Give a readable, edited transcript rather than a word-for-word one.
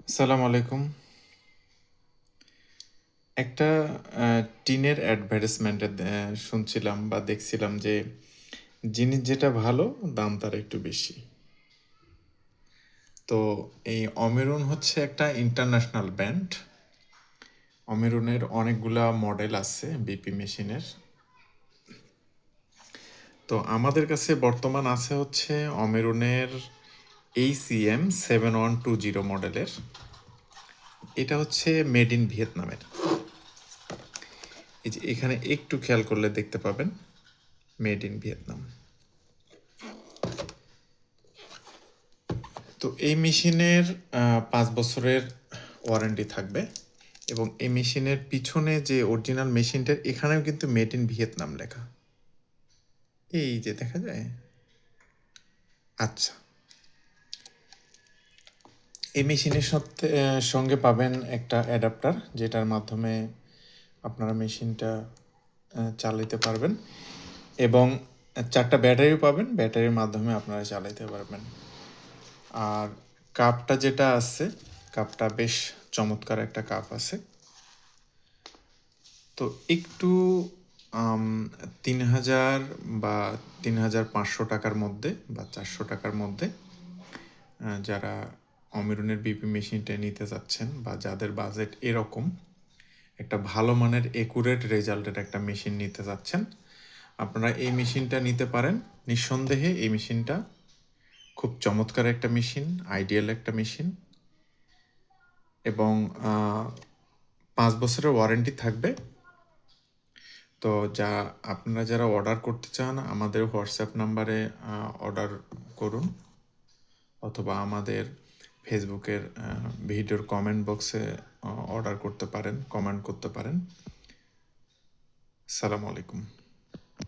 আসসালামু আলাইকুম। একটা টিনের অ্যাডভার্টাইজমেন্টে শুনছিলাম বা দেখছিলাম যে জিনিস যেটা ভালো দাম তার একটু বেশি। তো এই অমেরুন হচ্ছে একটা ইন্টারন্যাশনাল ব্র্যান্ড। অমেরুনের অনেকগুলা মডেল আছে বিপি মেশিনের। তো আমাদের কাছে বর্তমান আছে হচ্ছে অমেরুনের ACM 7120 মডেলের। এটা হচ্ছে মেড ইন ভিয়েতনামের। এই যে এখানে একটু খেয়াল করলে দেখতে পাবেন মেড ইন ভিয়েতনাম। তো এই মেশিনের 5 বছরের ওয়ারেন্টি থাকবে এবং এই মেশিনের পিছনে যে অরিজিনাল মেশিনটার এখানেও কিন্তু মেড ইন ভিয়েতনাম লেখা। এই যে দেখা যায়। আচ্ছা, এই মেশিনের সাথে সঙ্গে পাবেন একটা অ্যাডাপ্টার যেটার মাধ্যমে আপনারা মেশিনটা চালাতে পারবেন এবং 4টা ব্যাটারিও পাবেন, ব্যাটারির মাধ্যমে আপনারা চালাতে পারবেন। আর কাপটা যেটা আছে, কাপটা বেশ চমৎকার একটা কাপ আছে। তো একটু 3000 বা 3500 টাকার মধ্যে বা 400 টাকার মধ্যে যারা অমেরুনের বিপি মেশিনটা নিতে চাচ্ছেন বা যাদের বাজেট এরকম একটা ভালো মানের একুরেট রেজাল্টের একটা মেশিন নিতে চাচ্ছেন, আপনারা এই মেশিনটা নিতে পারেন। নিঃসন্দেহে এই মেশিনটা খুব চমৎকার একটা মেশিন, আইডিয়াল একটা মেশিন এবং 5 বছরের ওয়ারেন্টি থাকবে। তো আপনারা যারা অর্ডার করতে চান আমাদের হোয়াটসঅ্যাপ নাম্বারে অর্ডার করুন অথবা আমাদের ফেসবুকের ভিডিওর কমেন্ট বক্সে অর্ডার করতে পারেন, কমেন্ট করতে পারেন। আসসালামু আলাইকুম।